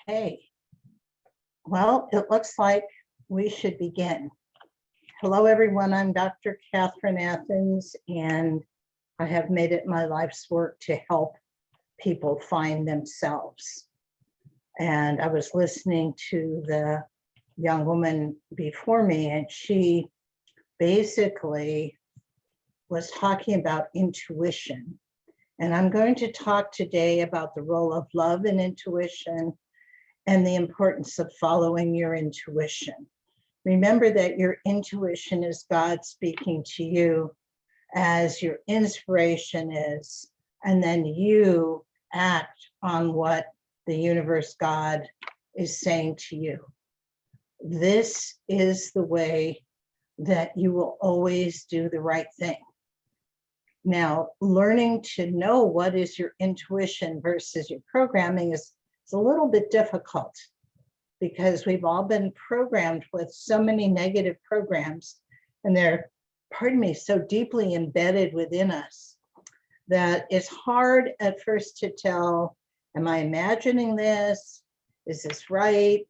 Okay, well, it looks like we should begin. Hello, everyone. I'm Dr. Catharine Athans, and I have made it my life's work to help people find themselves. And I was listening to the young woman before me, and she basically was talking about intuition. And I'm going to talk today about the role of love in intuition and the importance of following your intuition. Remember that your intuition is God speaking to you as your inspiration is, and then you act on what the universe, God, is saying to you. This is the way that you will always do the right thing. Now, learning to know what is your intuition versus your programming is a little bit difficult because we've all been programmed with so many negative programs, and they're, so deeply embedded within us that it's hard at first to tell, am I imagining this? Is this right?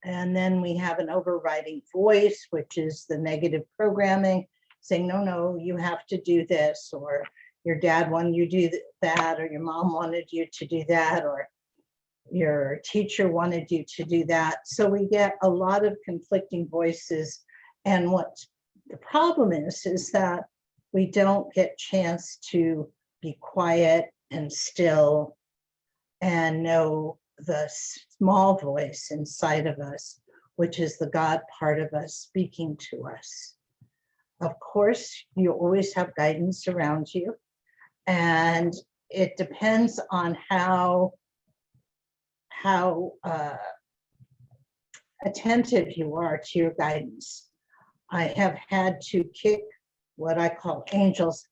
And then we have an overriding voice, which is the negative programming, saying, no, you have to do this, or your dad wanted you to do that, or your mom wanted you to do that, or your teacher wanted you to do that. So we get a lot of conflicting voices. And what the problem is that we don't get chance to be quiet and still and know the small voice inside of us, which is the God part of us speaking to us. Of course, you always have guidance around you, and it depends on how attentive you are to your guidance. I have had to kick what I call angels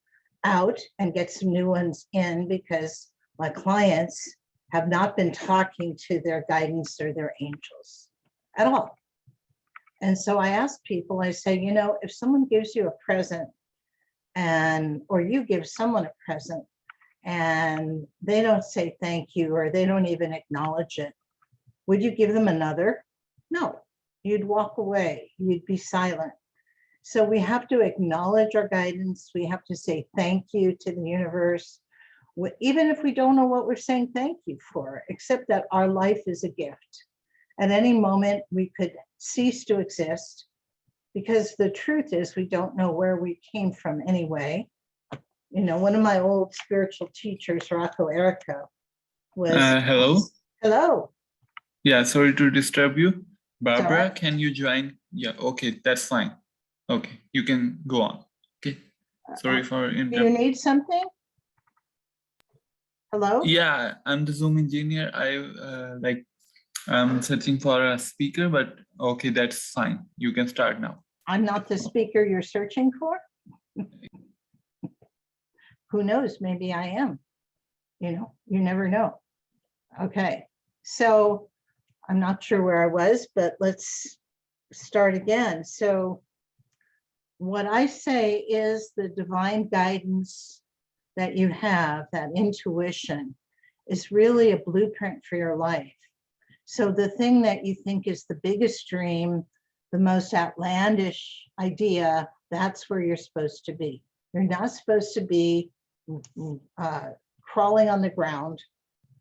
out and get some new ones in because my clients have not been talking to their guidance or their angels at all. And so I ask people, I say, if someone gives you a present or you give someone a present and they don't say thank you, or they don't even acknowledge it, would you give them another? No, you'd walk away, you'd be silent. So we have to acknowledge our guidance. We have to say thank you to the universe, even if we don't know what we're saying thank you for, except that our life is a gift. At any moment, we could cease to exist, because the truth is we don't know where we came from anyway. One of my old spiritual teachers, Rocco Erica, was... Hello. Hello. Yeah, sorry to disturb you. Barbara, Right. Can you join? Yeah, okay, that's fine. Okay, you can go on. Okay, sorry for interrupting. Do you need something? Hello? Yeah, I'm the Zoom engineer. I'm searching for a speaker, but okay, that's fine. You can start now. I'm not the speaker you're searching for? Who knows? Maybe I am. You never know. Okay, so I'm not sure where I was, but let's start again. So what I say is the divine guidance that you have, that intuition, is really a blueprint for your life. So the thing that you think is the biggest dream, the most outlandish idea, that's where you're supposed to be. You're not supposed to be crawling on the ground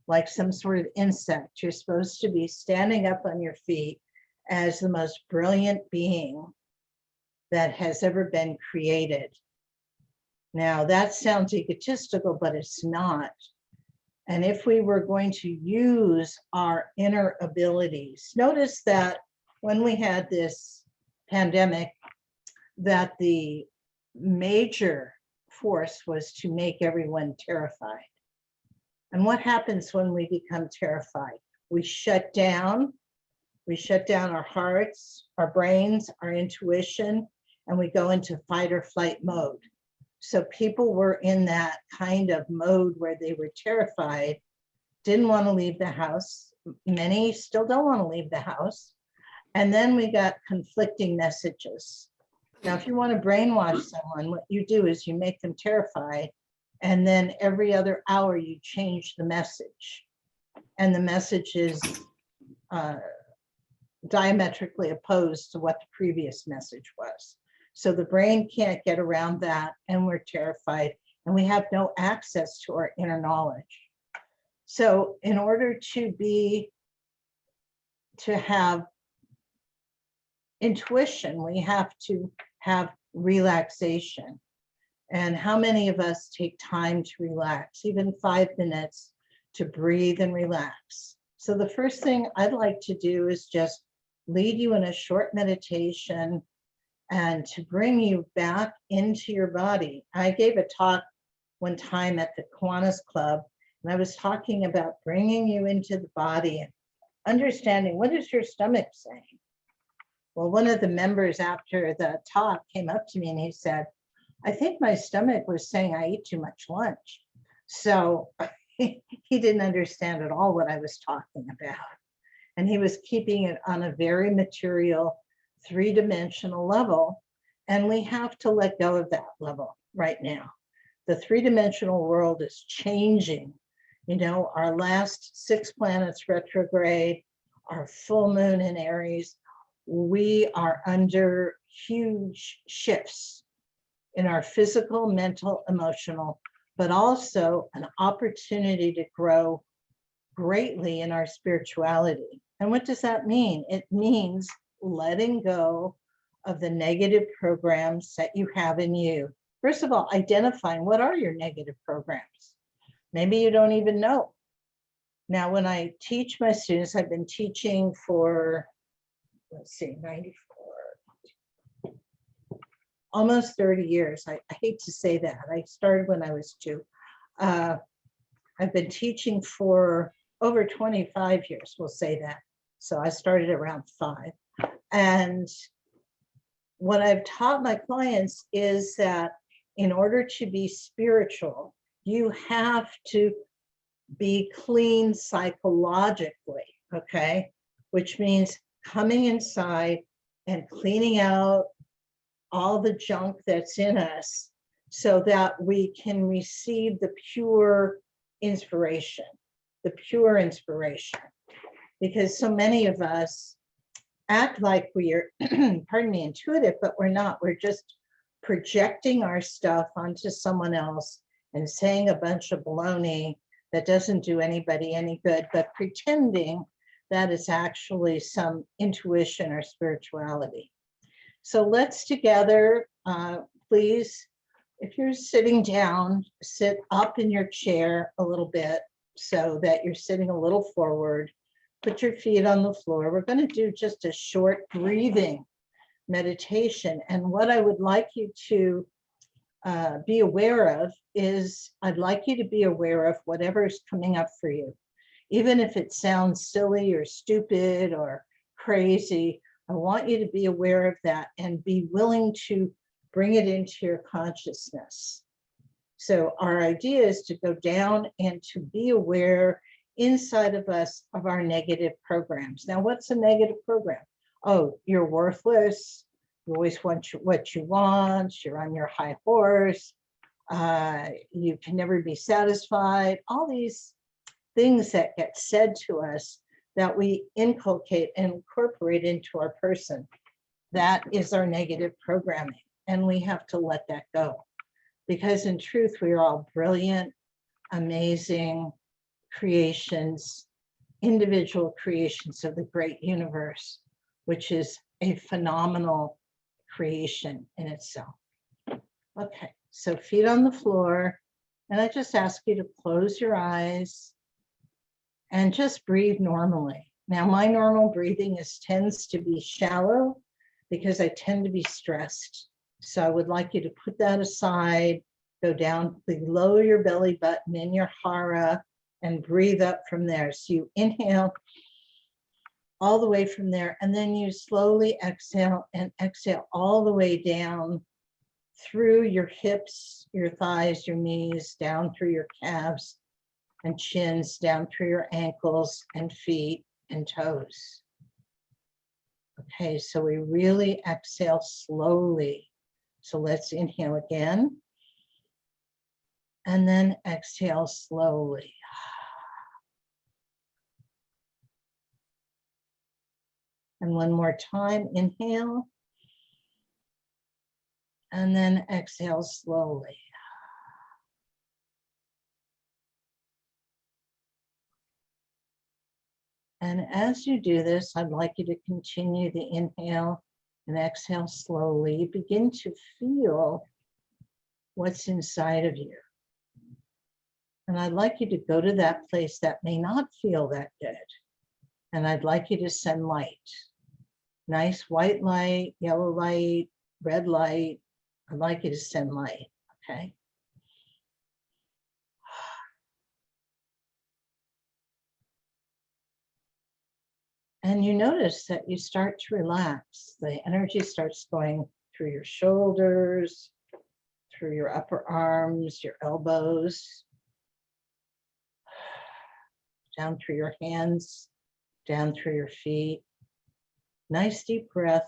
like some sort of insect. You're supposed to be standing up on your feet as the most brilliant being that has ever been created. Now, that sounds egotistical, but it's not. And if we were going to use our inner abilities, notice that when we had this pandemic, that the major force was to make everyone terrified. And what happens when we become terrified? We shut down our hearts, our brains, our intuition, and we go into fight or flight mode. So people were in that kind of mode where they were terrified, didn't want to leave the house. Many still don't want to leave the house. And then we got conflicting messages. Now, if you want to brainwash someone, what you do is you make them terrified, and then every other hour you change the message. and the message is diametrically opposed to what the previous message was. So the brain can't get around that, and we're terrified, and we have no access to our inner knowledge. So in order to have intuition, we have to have relaxation. And how many of us take time to relax, even 5 minutes to breathe and relax? So the first thing I'd like to do is just lead you in a short meditation and to bring you back into your body. I gave a talk one time at the Kiwanis Club, and I was talking about bringing you into the body and understanding, what is your stomach saying? Well, one of the members after the talk came up to me and he said, I think my stomach was saying I eat too much lunch. So he didn't understand at all what I was talking about. And he was keeping it on a very material, 3-dimensional level. And we have to let go of that level right now. The 3-dimensional world is changing. You know, our last 6 planets retrograde, our full moon in Aries, we are under huge shifts in our physical, mental, emotional, but also an opportunity to grow greatly in our spirituality. And what does that mean? It means letting go of the negative programs that you have in you. First of all, identifying what are your negative programs. Maybe you don't even know. Now, when I teach my students, I've been teaching for, 94, almost 30 years. I hate to say that. I started when I was 2. I've been teaching for over 25 years, we'll say that. So I started around 5. And what I've taught my clients is that in order to be spiritual, you have to be clean psychologically, okay? Which means coming inside and cleaning out all the junk that's in us so that we can receive the pure inspiration, because so many of us act like we are, pardon me, intuitive, but we're not. We're just projecting our stuff onto someone else and saying a bunch of baloney that doesn't do anybody any good, but pretending that it's actually some intuition or spirituality. So let's together, please, if you're sitting down, sit up in your chair a little bit so that you're sitting a little forward. Put your feet on the floor. We're going to do just a short breathing meditation. And what I would like you to be aware of is, I'd like you to be aware of whatever is coming up for you. Even if it sounds silly or stupid or crazy, I want you to be aware of that and be willing to bring it into your consciousness. So our idea is to go down and to be aware inside of us of our negative programs. Now, what's a negative program? Oh, you're worthless. You always want what you want. You're on your high horse. You can never be satisfied. All these things that get said to us that we inculcate and incorporate into our person. That is our negative programming. And we have to let that go. Because in truth, we are all brilliant, amazing creations, individual creations of the great universe, which is a phenomenal creation in itself. Okay, so feet on the floor. And I just ask you to close your eyes and just breathe normally. Now, my normal breathing tends to be shallow because I tend to be stressed. So I would like you to put that aside, go down below your belly button in your hara and breathe up from there. So you inhale all the way from there, and then you slowly exhale and exhale all the way down through your hips, your thighs, your knees, down through your calves and shins, down through your ankles and feet and toes. Okay, so we really exhale slowly. So let's inhale again. And then exhale slowly. And one more time, inhale. And then exhale slowly. And as you do this, I'd like you to continue the inhale and exhale slowly. Begin to feel what's inside of you. And I'd like you to go to that place that may not feel that good. And I'd like you to send light. Nice white light, yellow light, red light. I'd like you to send light, okay? And you notice that you start to relax. The energy starts going through your shoulders, through your upper arms, your elbows, down through your hands, down through your feet. Nice deep breath.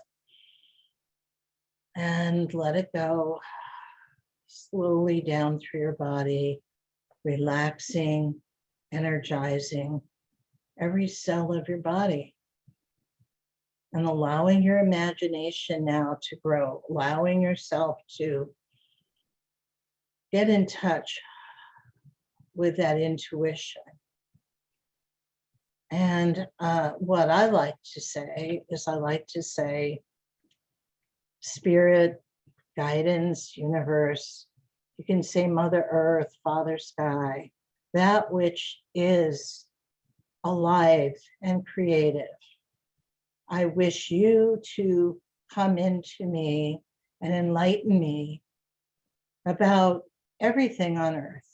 And let it go. Slowly down through your body, relaxing, energizing every cell of your body. And allowing your imagination now to grow, allowing yourself to get in touch with that intuition. And what I like to say is I like to say spirit, guidance, universe. You can say Mother Earth, Father Sky, that which is alive and creative. I wish you to come into me and enlighten me about everything on earth,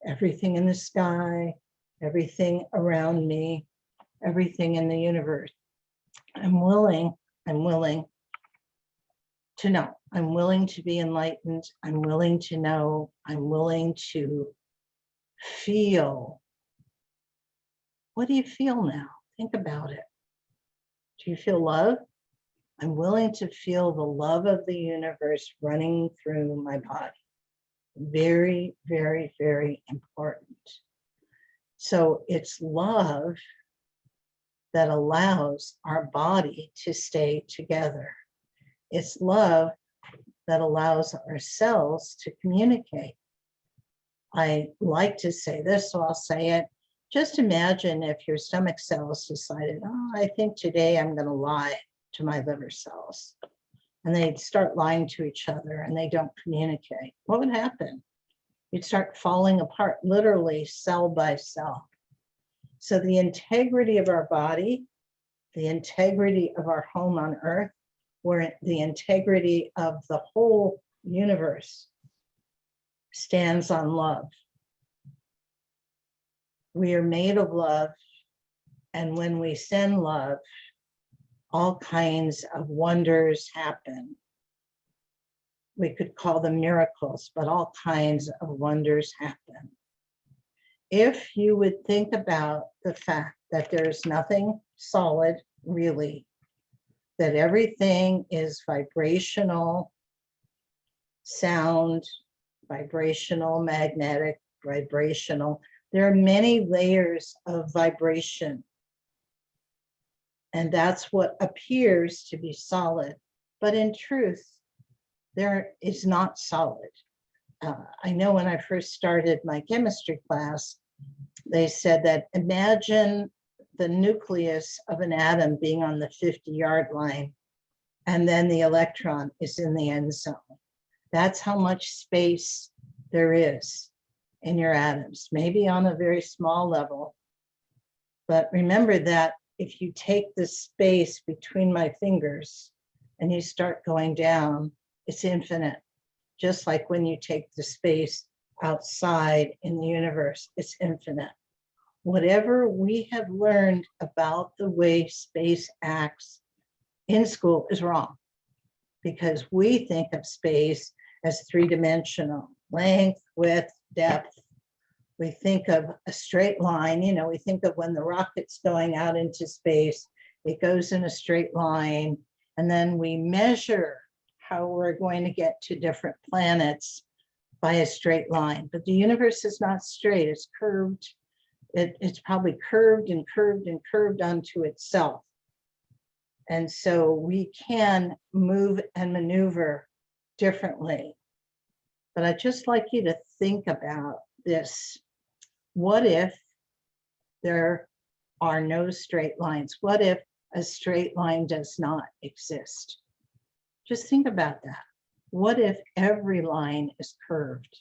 everything in the sky, everything around me, everything in the universe. I'm willing to know. I'm willing to be enlightened. I'm willing to know. I'm willing to feel. What do you feel now? Think about it. Do you feel love? I'm willing to feel the love of the universe running through my body. Very, very, very important. So it's love that allows our body to stay together. It's love that allows our cells to communicate. I like to say this, so I'll say it. Just imagine if your stomach cells decided, oh, I think today I'm going to lie to my liver cells. And they'd start lying to each other and they don't communicate. What would happen? You'd start falling apart, literally cell by cell. So the integrity of our body, the integrity of our home on earth, or the integrity of the whole universe stands on love. We are made of love, and when we send love, all kinds of wonders happen. We could call them miracles, but all kinds of wonders happen. If you would think about the fact that there's nothing solid, really, that everything is vibrational, sound, vibrational, magnetic, vibrational. There are many layers of vibration. And that's what appears to be solid. But in truth, there is not solid. I know when I first started my chemistry class, they said that imagine the nucleus of an atom being on the 50-yard line, and then the electron is in the end zone. That's how much space there is in your atoms, maybe on a very small level. But remember that if you take the space between my fingers and you start going down, it's infinite. Just like when you take the space outside in the universe, it's infinite. Whatever we have learned about the way space acts in school is wrong, because we think of space as three-dimensional, length, width, depth. We think of a straight line, you know, we think of when the rocket's going out into space, it goes in a straight line, and then we measure how we're going to get to different planets by a straight line. But the universe is not straight, it's curved. It's probably curved and curved and curved onto itself. And so we can move and maneuver differently. But I'd just like you to think about this. What if there are no straight lines? What if a straight line does not exist? Just think about that. What if every line is curved?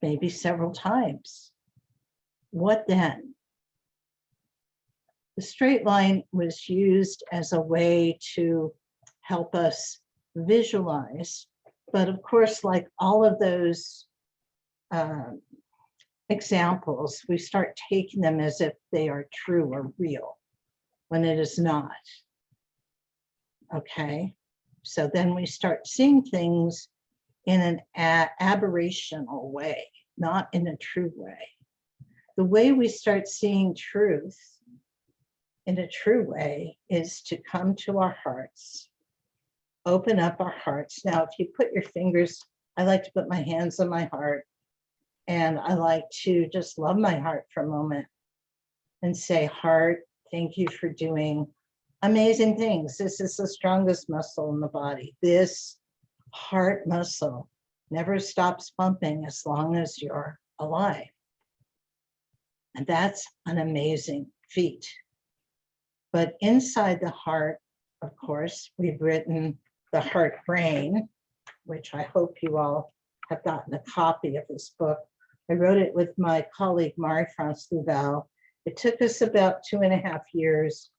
Maybe several times. What then? The straight line was used as a way to help us visualize. But of course, like all of those examples, we start taking them as if they are true or real, when it is not. Okay, so then we start seeing things in an aberrational way, not in a true way. The way we start seeing truth in a true way is to come to our hearts, open up our hearts. Now, if you put your fingers, I like to put my hands on my heart, and I like to just love my heart for a moment and say, heart, thank you for doing amazing things. This is the strongest muscle in the body. This heart muscle never stops pumping as long as you're alive. And that's an amazing feat. But inside the heart, of course, we've written the heart brain, which I hope you all have gotten a copy of this book. I wrote it with my colleague, Marie-France Louval. It took us about 2.5 years.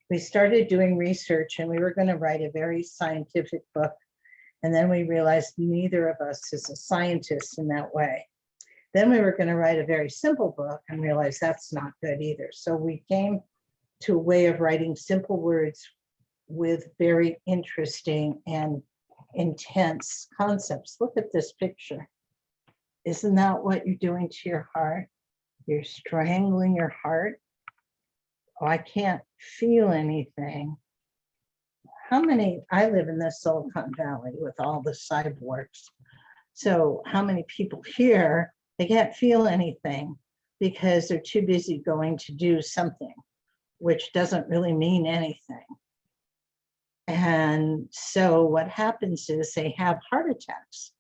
We started doing research and we were going to write a very scientific book. And then we realized neither of us is a scientist in that way. Then we were going to write a very simple book and realized that's not good either. So we came to a way of writing simple words with very interesting and intense concepts. Look at this picture. Isn't that what you're doing to your heart? You're strangling your heart. Oh, I can't feel anything. How many, I live in the Silicon Valley with all the cyborgs. So how many people here, they can't feel anything because they're too busy going to do something, which doesn't really mean anything. And so what happens is they have heart attacks.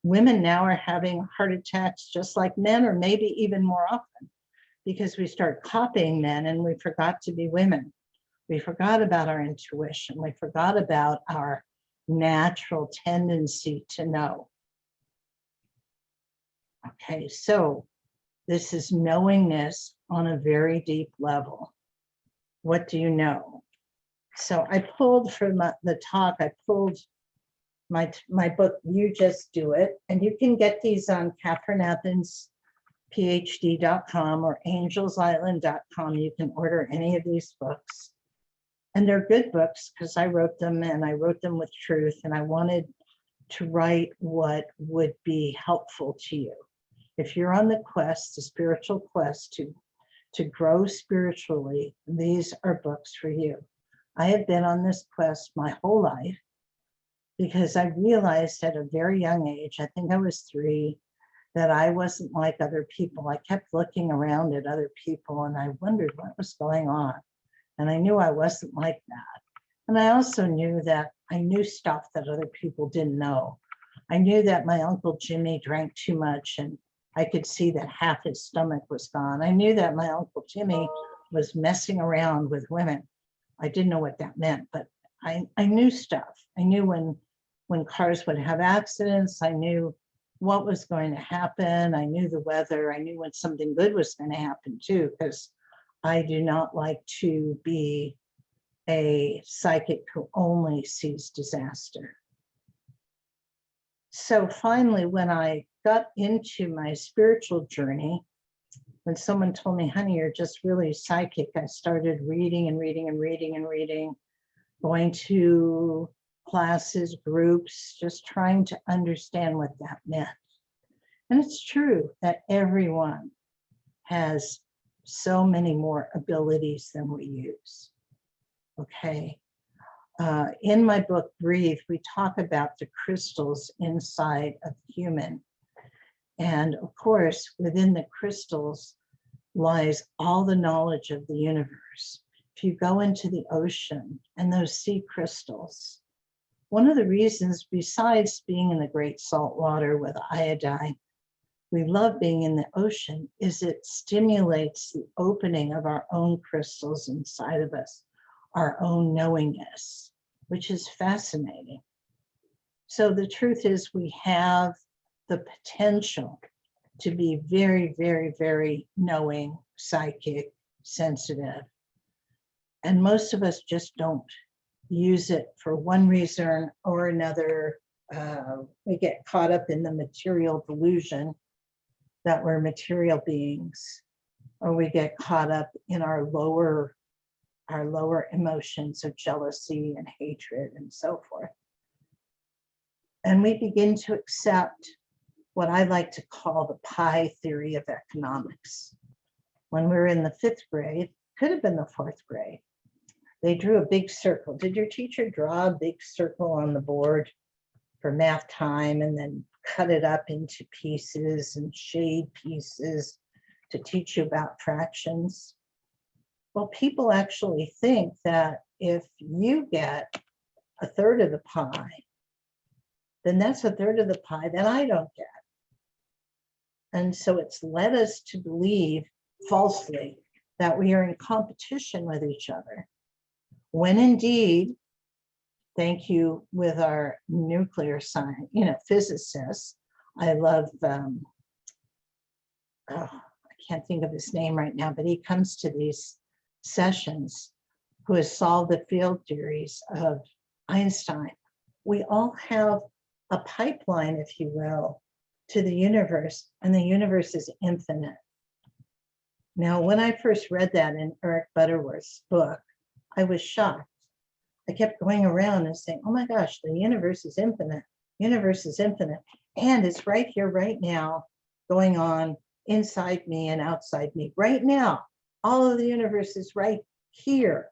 Women now are having heart attacks just like men, or maybe even more often, because we start copying men and we forgot to be women. We forgot about our intuition. We forgot about our natural tendency to know. Okay, so this is knowingness on a very deep level. What do you know? So I pulled from the talk, I pulled my book, You Just Do It, and you can get these on CatharineAthansPhD.com or AngelsIsland.com. You can order any of these books. And they're good books because I wrote them and I wrote them with truth, and I wanted to write what would be helpful to you. If you're on the quest, the spiritual quest to grow spiritually, these are books for you. I have been on this quest my whole life because I realized at a very young age, I think I was 3, that I wasn't like other people. I kept looking around at other people and I wondered what was going on. And I knew I wasn't like that. And I also knew that I knew stuff that other people didn't know. I knew that my Uncle Jimmy drank too much and I could see that half his stomach was gone. I knew that my Uncle Jimmy was messing around with women. I didn't know what that meant, but I knew stuff. I knew when cars would have accidents. I knew what was going to happen. I knew the weather. I knew when something good was going to happen too, because I do not like to be a psychic who only sees disaster. So finally, when I got into my spiritual journey, when someone told me, honey, you're just really psychic, I started reading and reading and reading and reading, going to classes, groups, just trying to understand what that meant. And it's true that everyone has so many more abilities than we use. Okay. In my book, Breathe, we talk about the crystals inside of the human. And of course, within the crystals lies all the knowledge of the universe. if you go into the ocean and those sea crystals, one of the reasons, besides being in the great salt water with iodine, we love being in the ocean is it stimulates the opening of our own crystals inside of us, our own knowingness, which is fascinating. So the truth is we have the potential to be very, very, very knowing, psychic, sensitive. And most of us just don't use it for one reason or another. We get caught up in the material delusion that we're material beings, or we get caught up in our lower emotions of jealousy and hatred and so forth. And we begin to accept what I like to call the pie theory of economics. When we were in the 5th grade, could have been the 4th grade, they drew a big circle. Did your teacher draw a big circle on the board for math time and then cut it up into pieces and shade pieces to teach you about fractions? Well, people actually think that if you get a third of the pie, then that's a third of the pie that I don't get. And so it's led us to believe falsely that we are in competition with each other, when indeed, thank you, with our nuclear science, physicists, I love, I can't think of his name right now, but he comes to these sessions, who has solved the field theories of Einstein. We all have a pipeline, if you will, to the universe, and the universe is infinite. Now, when I first read that in Eric Butterworth's book, I was shocked. I kept going around and saying, oh my gosh, the universe is infinite. Universe is infinite. And it's right here, right now, going on inside me and outside me. Right now, all of the universe is right here.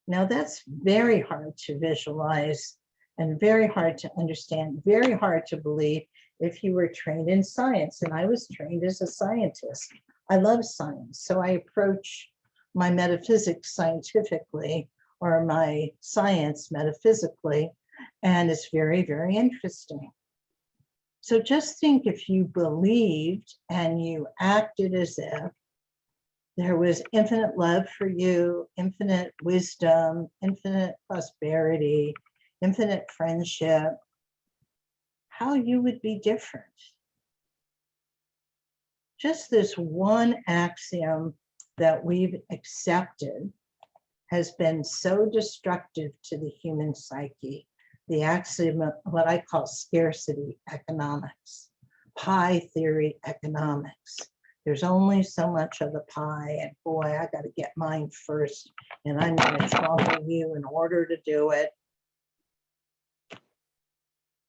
Now, that's very hard to visualize and very hard to understand, very hard to believe if you were trained in science. And I was trained as a scientist. I love science. So I approach my metaphysics scientifically, or my science metaphysically, and it's very, very interesting. So just think, if you believed and you acted as if there was infinite love for you, infinite wisdom, infinite prosperity, infinite friendship, how you would be different. Just this one axiom that we've accepted has been so destructive to the human psyche. The axiom of what I call scarcity economics, pie theory economics. There's only so much of the pie, and boy, I got to get mine first, and I'm going to trouble you in order to do it.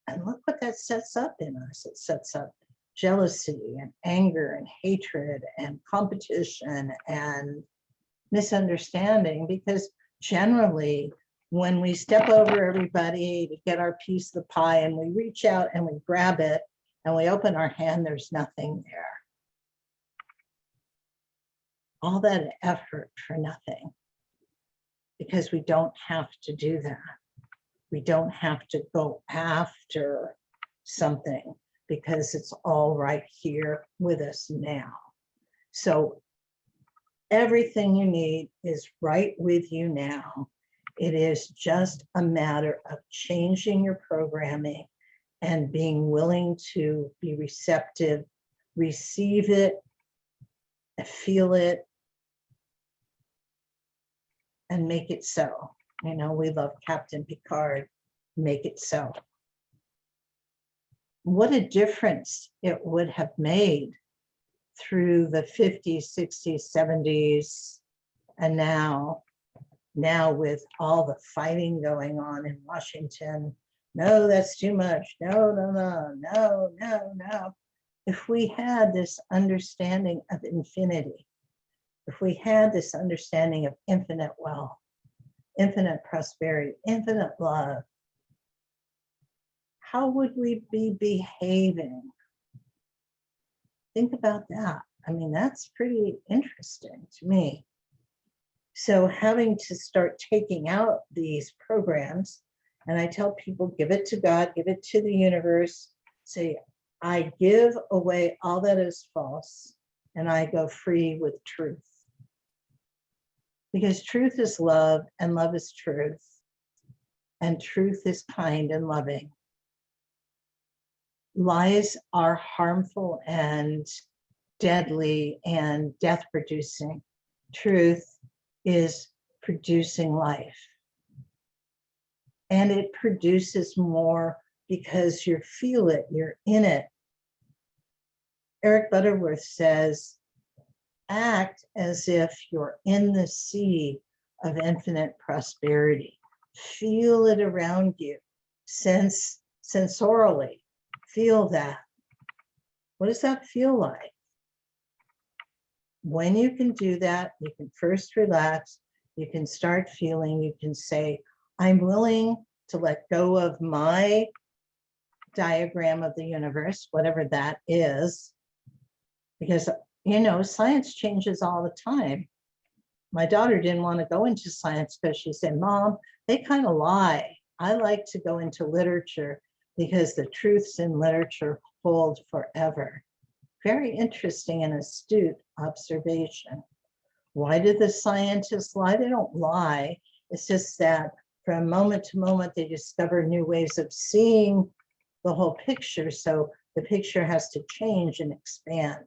And look what that sets up in us. It sets up jealousy and anger and hatred and competition and misunderstanding, because generally when we step over everybody to get our piece of the pie and we reach out and we grab it and we open our hand, there's nothing there. All that effort for nothing, because we don't have to do that. We don't have to go after something, because it's all right here with us now. So everything you need is right with you now. It is just a matter of changing your programming and being willing to be receptive, receive it, feel it, and make it so. You know, we love Captain Picard, make it so. What a difference it would have made through the 50s, 60s, 70s, and now with all the fighting going on in Washington. No, that's too much. No, no, no, no, no, no. If we had this understanding of infinity, if we had this understanding of infinite wealth, infinite prosperity, infinite love, how would we be behaving? Think about that. I mean, that's pretty interesting to me. So having to start taking out these programs, and I tell people, give it to God, give it to the universe, say, I give away all that is false, and I go free with truth. Because truth is love, and love is truth, and truth is kind and loving. Lies are harmful and deadly and death-producing. Truth is producing life. And it produces more because you feel it, you're in it. Eric Butterworth says, act as if you're in the sea of infinite prosperity. Feel it around you, sensorially, feel that. What does that feel like? When you can do that, you can first relax, you can start feeling, you can say, I'm willing to let go of my diagram of the universe, whatever that is, because, you know, science changes all the time. My daughter didn't want to go into science because she said, Mom, they kind of lie. I like to go into literature because the truths in literature hold forever. Very interesting and astute observation. Why do the scientists lie? They don't lie. It's just that from moment to moment, they discover new ways of seeing the whole picture. So the picture has to change and expand.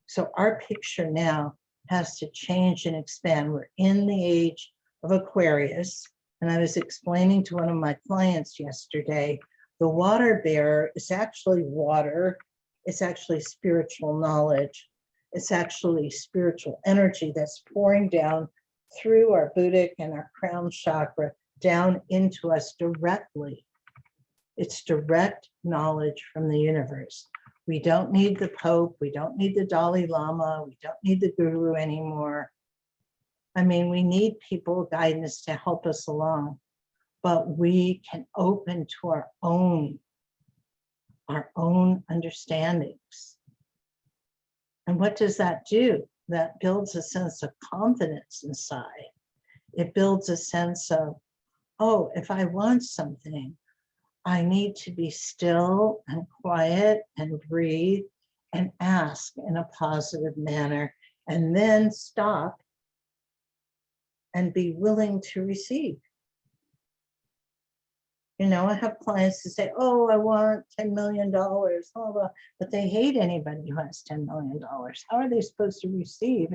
So our picture now has to change and expand. We're in the age of Aquarius. And I was explaining to one of my clients yesterday, the water bearer is actually water. It's actually spiritual knowledge. It's actually spiritual energy that's pouring down through our Buddhic and our crown chakra down into us directly. It's direct knowledge from the universe. We don't need the Pope. We don't need the Dalai Lama. We don't need the guru anymore. I mean, we need people, guidance to help us along, but we can open to our own understandings. And what does that do? That builds a sense of confidence inside. It builds a sense of, oh, if I want something, I need to be still and quiet and breathe and ask in a positive manner, and then stop and be willing to receive. You know, I have clients who say, oh, I want $10 million, but they hate anybody who has $10 million. How are they supposed to receive?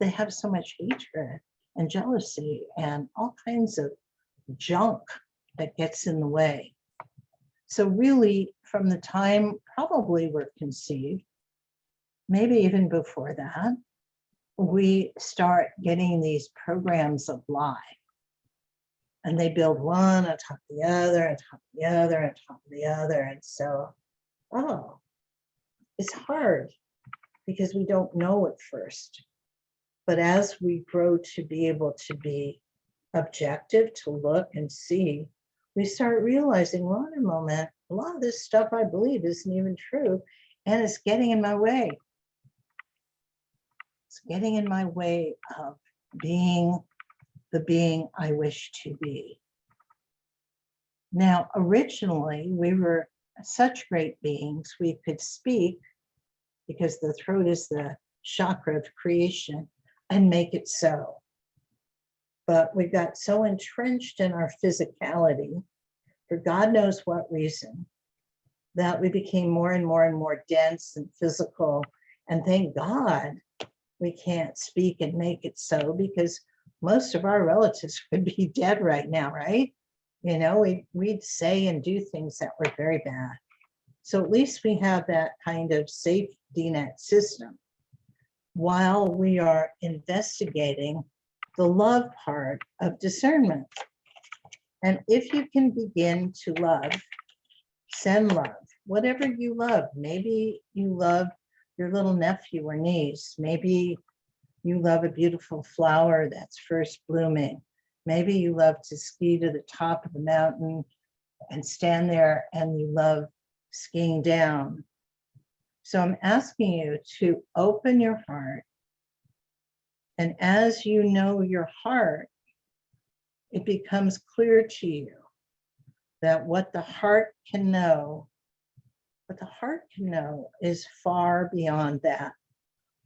They have so much hatred and jealousy and all kinds of junk that gets in the way. So really, from the time probably we're conceived, maybe even before that, we start getting these programs of lie. And they build one on top of the other, on top of the other, on top of the other. And so, oh, it's hard because we don't know at first. But as we grow to be able to be objective, to look and see, we start realizing, well, in a moment, a lot of this stuff I believe isn't even true, and it's getting in my way. It's getting in my way of being the being I wish to be. Now, originally, we were such great beings, we could speak, because the throat is the chakra of creation, and make it so. But we got so entrenched in our physicality, for God knows what reason, that we became more and more and more dense and physical. And thank God we can't speak and make it so, because most of our relatives would be dead right now, right? You know, we'd say and do things that were very bad. So at least we have that kind of safety net system while we are investigating the love part of discernment. And if you can begin to love, send love, whatever you love. Maybe you love your little nephew or niece. Maybe you love a beautiful flower that's first blooming. Maybe you love to ski to the top of the mountain and stand there and you love skiing down. So I'm asking you to open your heart And as you know your heart, it becomes clear to you that what the heart can know is far beyond that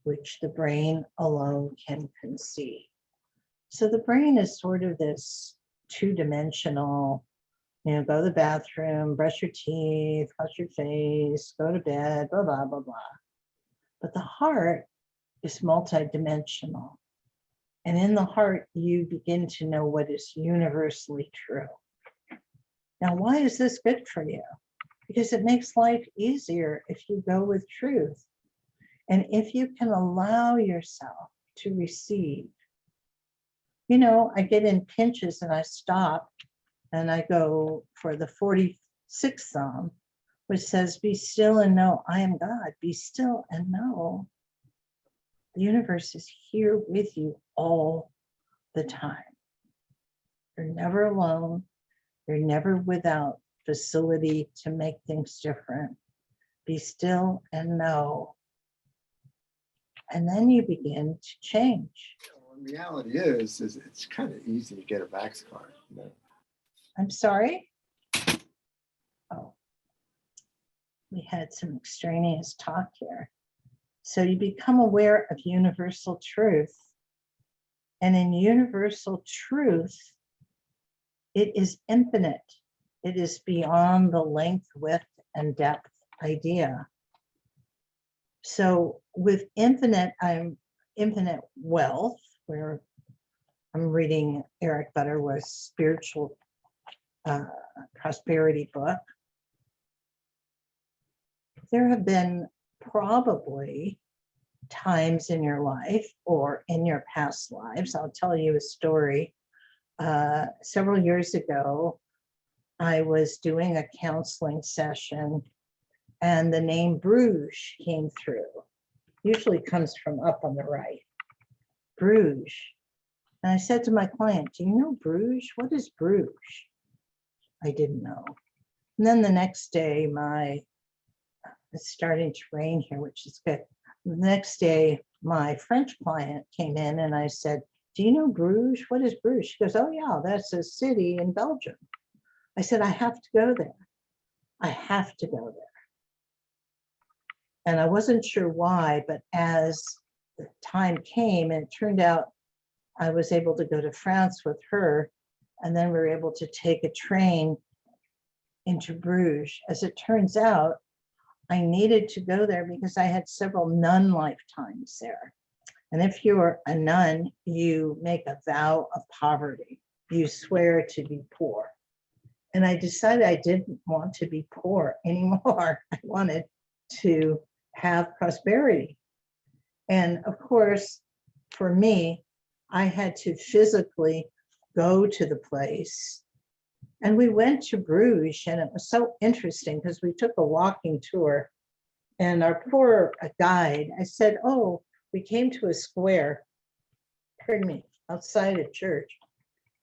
which the brain alone can conceive. So the brain is sort of this two-dimensional, go to the bathroom, brush your teeth, wash your face, go to bed, blah, blah, blah, blah. But the heart is multidimensional. And in the heart, you begin to know what is universally true. Now, why is this good for you? Because it makes life easier if you go with truth. And if you can allow yourself to receive. I get in pinches and I stop and I go for the 46th Psalm, which says, be still and know I am God. Be still and know the universe is here with you all the time. You're never alone. You're never without facility to make things different. Be still and know. And then you begin to change. The reality is it's kind of easy to get a Vax card. I'm sorry? Oh, we had some extraneous talk here. So you become aware of universal truth. And in universal truth, it is infinite. It is beyond the length, width, and depth idea. So with infinite, I'm infinite wealth, where I'm reading Eric Butterworth's spiritual prosperity book. There have been probably times in your life or in your past lives. I'll tell you a story. Several years ago, I was doing a counseling session and the name Bruges came through. Usually comes from up on the right. Bruges. And I said to my client, do you know Bruges? What is Bruges? I didn't know. And then the next day, it's starting to rain here, which is good. The next day, my French client came in and I said, do you know Bruges? What is Bruges? She goes, oh yeah, that's a city in Belgium. I said, I have to go there. I have to go there. And I wasn't sure why, but as the time came and it turned out I was able to go to France with her, and then we were able to take a train into Bruges. As it turns out, I needed to go there because I had several nun lifetimes there. And if you're a nun, you make a vow of poverty. You swear to be poor. And I decided I didn't want to be poor anymore. I wanted to have prosperity. And of course, for me, I had to physically go to the place. And we went to Bruges, and it was so interesting because we took a walking tour. And our poor guide, I said, oh, we came to a square, pardon me, outside a church.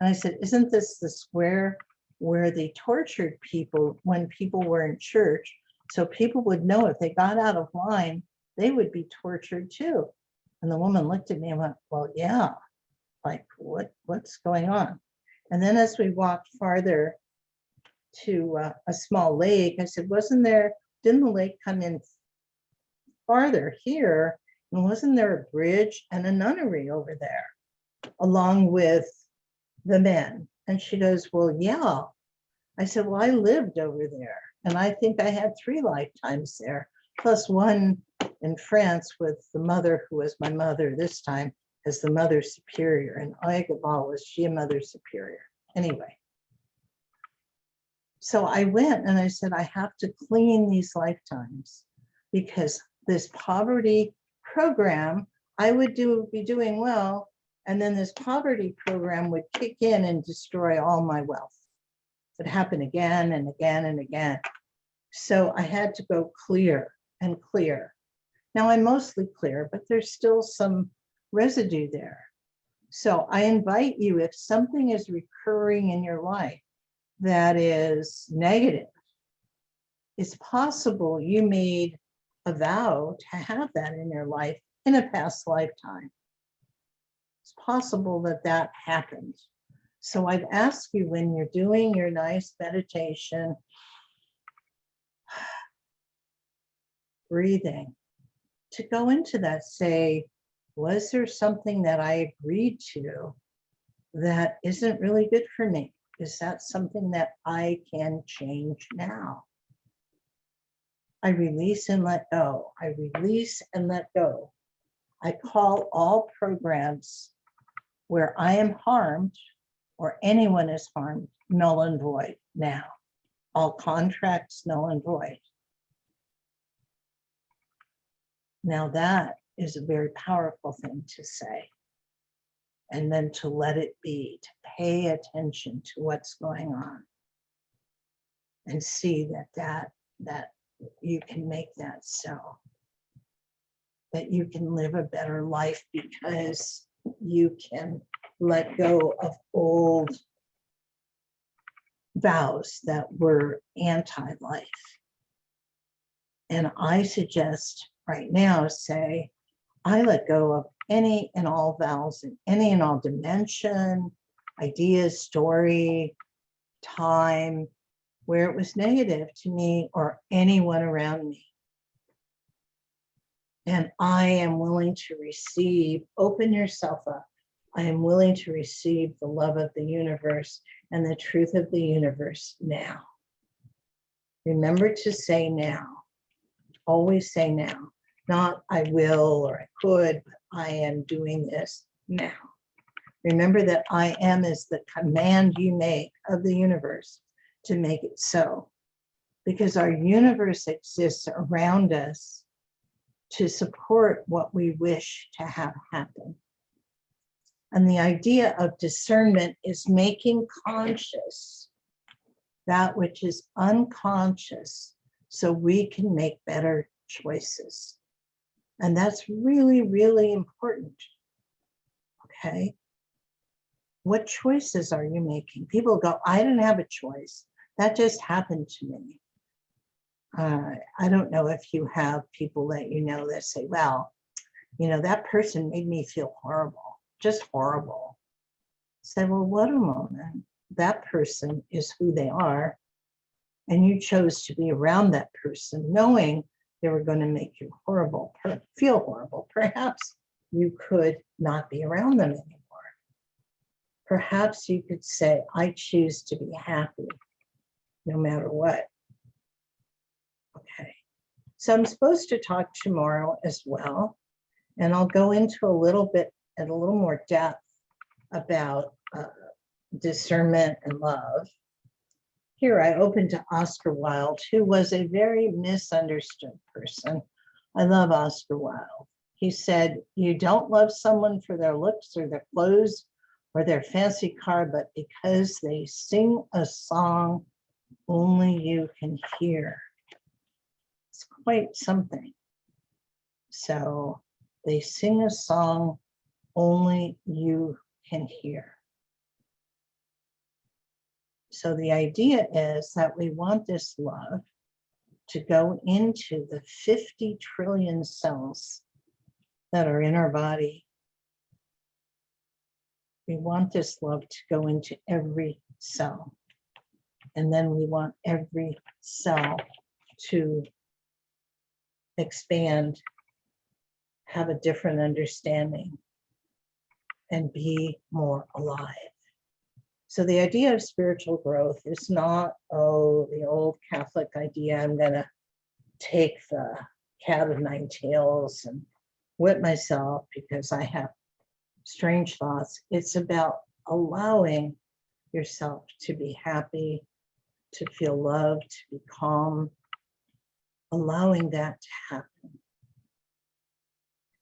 And I said, isn't this the square where they tortured people when people were in church? So people would know if they got out of line, they would be tortured too. And the woman looked at me and went, well, yeah, like what's going on? And then as we walked farther to a small lake, I said, didn't the lake come in farther here? And wasn't there a bridge and a nunnery over there along with the men? And she goes, well, yeah. I said, well, I lived over there. And I think I had 3 lifetimes there, plus one in France with the mother who was my mother this time as the mother superior. And Oegabal, was she a mother superior? Anyway. So I went and I said, I have to clean these lifetimes because this poverty program, I would be doing well. And then this poverty program would kick in and destroy all my wealth. It happened again and again and again. So I had to go clear and clear. Now I'm mostly clear, but there's still some residue there. So I invite you, if something is recurring in your life that is negative, it's possible you made a vow to have that in your life in a past lifetime. It's possible that that happens. So I'd ask you, when you're doing your nice meditation, breathing, to go into that, say, was there something that I agreed to that isn't really good for me? Is that something that I can change now? I release and let go. I release and let go. I call all programs where I am harmed or anyone is harmed null and void now. All contracts null and void. Now that is a very powerful thing to say. And then to let it be, to pay attention to what's going on and see that you can make that so, that you can live a better life because you can let go of old vows that were anti-life. And I suggest right now, say, I let go of any and all vows in any and all dimension, ideas, story, time, where it was negative to me or anyone around me. And I am willing to receive, open yourself up. I am willing to receive the love of the universe and the truth of the universe now. Remember to say now. Always say now. Not I will or I could, but I am doing this now. Remember that I am is the command you make of the universe to make it so. Because our universe exists around us to support what we wish to have happen. And the idea of discernment is making conscious that which is unconscious so we can make better choices. And that's really, really important. Okay. What choices are you making? People go, I didn't have a choice. That just happened to me. I don't know if you have people that you know that say, well, you know, that person made me feel horrible, just horrible. Say, well, what a moment. That person is who they are. And you chose to be around that person knowing they were going to make you horrible, feel horrible. Perhaps you could not be around them anymore. Perhaps you could say, I choose to be happy no matter what. Okay. So I'm supposed to talk tomorrow as well. And I'll go into a little bit at a little more depth about discernment and love. Here I open to Oscar Wilde, who was a very misunderstood person. I love Oscar Wilde. He said, you don't love someone for their looks or their clothes or their fancy car, but because they sing a song only you can hear. It's quite something. So they sing a song only you can hear. So the idea is that we want this love to go into the 50 trillion cells that are in our body. We want this love to go into every cell. And then we want every cell to expand, have a different understanding, and be more alive. So the idea of spiritual growth is not, oh, the old Catholic idea, I'm going to take the cat of nine tails and whip myself because I have strange thoughts. It's about allowing yourself to be happy, to feel loved, to be calm, allowing that to happen.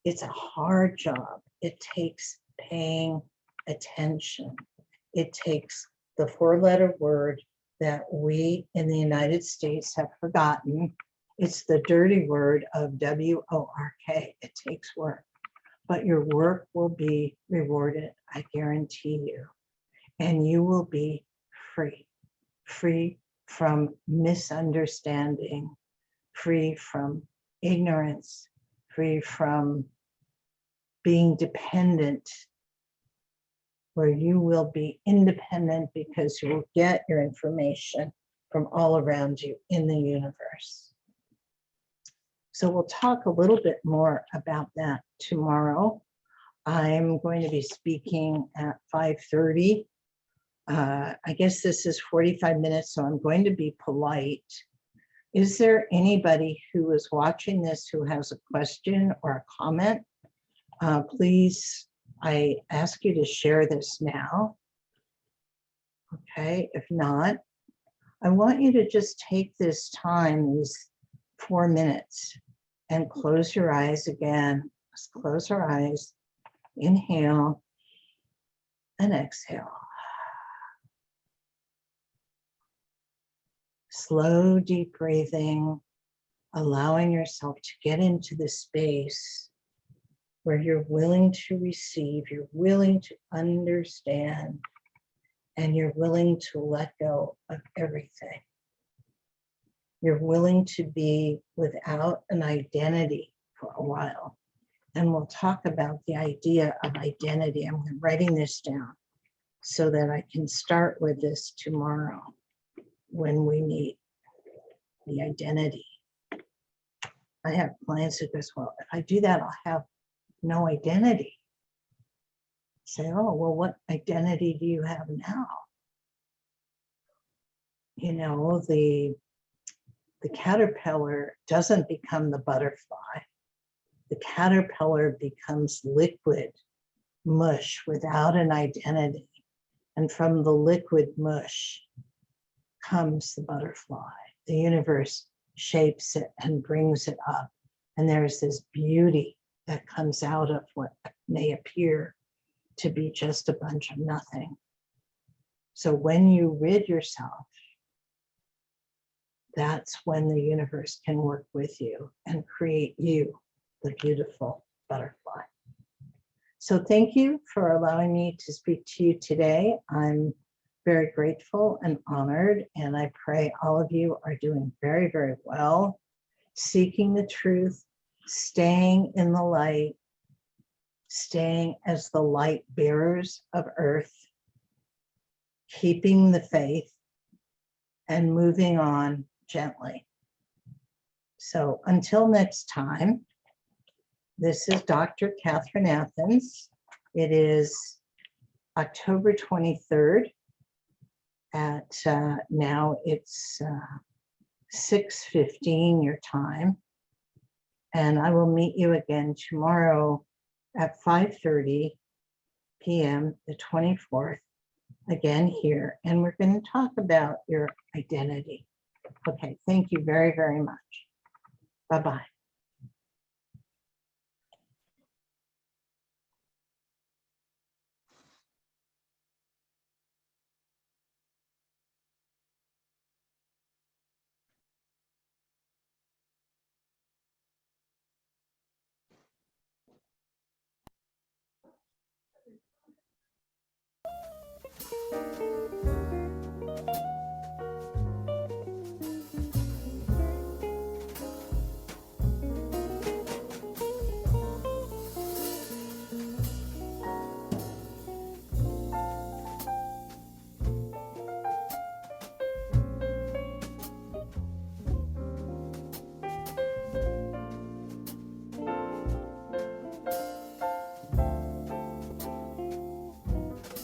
It's a hard job. It takes paying attention. It takes the four-letter word that we in the United States have forgotten. It's the dirty word of W-O-R-K. It takes work, but your work will be rewarded, I guarantee you. And you will be free, free from misunderstanding, free from ignorance, free from being dependent where you will be independent because you will get your information from all around you in the universe. So we'll talk a little bit more about that tomorrow. I'm going to be speaking at 5:30. I guess this is 45 minutes, so I'm going to be polite. Is there anybody who is watching this who has a question or a comment? Please, I ask you to share this now. Okay, if not, I want you to just take this time, these 4 minutes, and close your eyes again. Just close our eyes, inhale, and exhale. Slow, deep breathing, allowing yourself to get into the space where you're willing to receive, you're willing to understand, and you're willing to let go of everything. You're willing to be without an identity for a while. And we'll talk about the idea of identity. I'm writing this down so that I can start with this tomorrow when we meet the identity. I have clients who goes, well, if I do that, I'll have no identity. Say, oh, well, what identity do you have now? You know, the caterpillar doesn't become the butterfly. The caterpillar becomes liquid mush without an identity. And from the liquid mush comes the butterfly. The universe shapes it and brings it up. And there's this beauty that comes out of what may appear to be just a bunch of nothing. So when you rid yourself, that's when the universe can work with you and create you, the beautiful butterfly. So thank you for allowing me to speak to you today. I'm very grateful and honored, and I pray all of you are doing very, very well, seeking the truth, staying in the light, staying as the light bearers of earth, keeping the faith, and moving on gently. So until next time, this is Dr. Catharine Athans. It is October 23rd at now it's 6:15 your time. And I will meet you again tomorrow at 5:30 p.m., the 24th, again here. And we're going to talk about your identity. Okay, thank you very, very much. Bye-bye.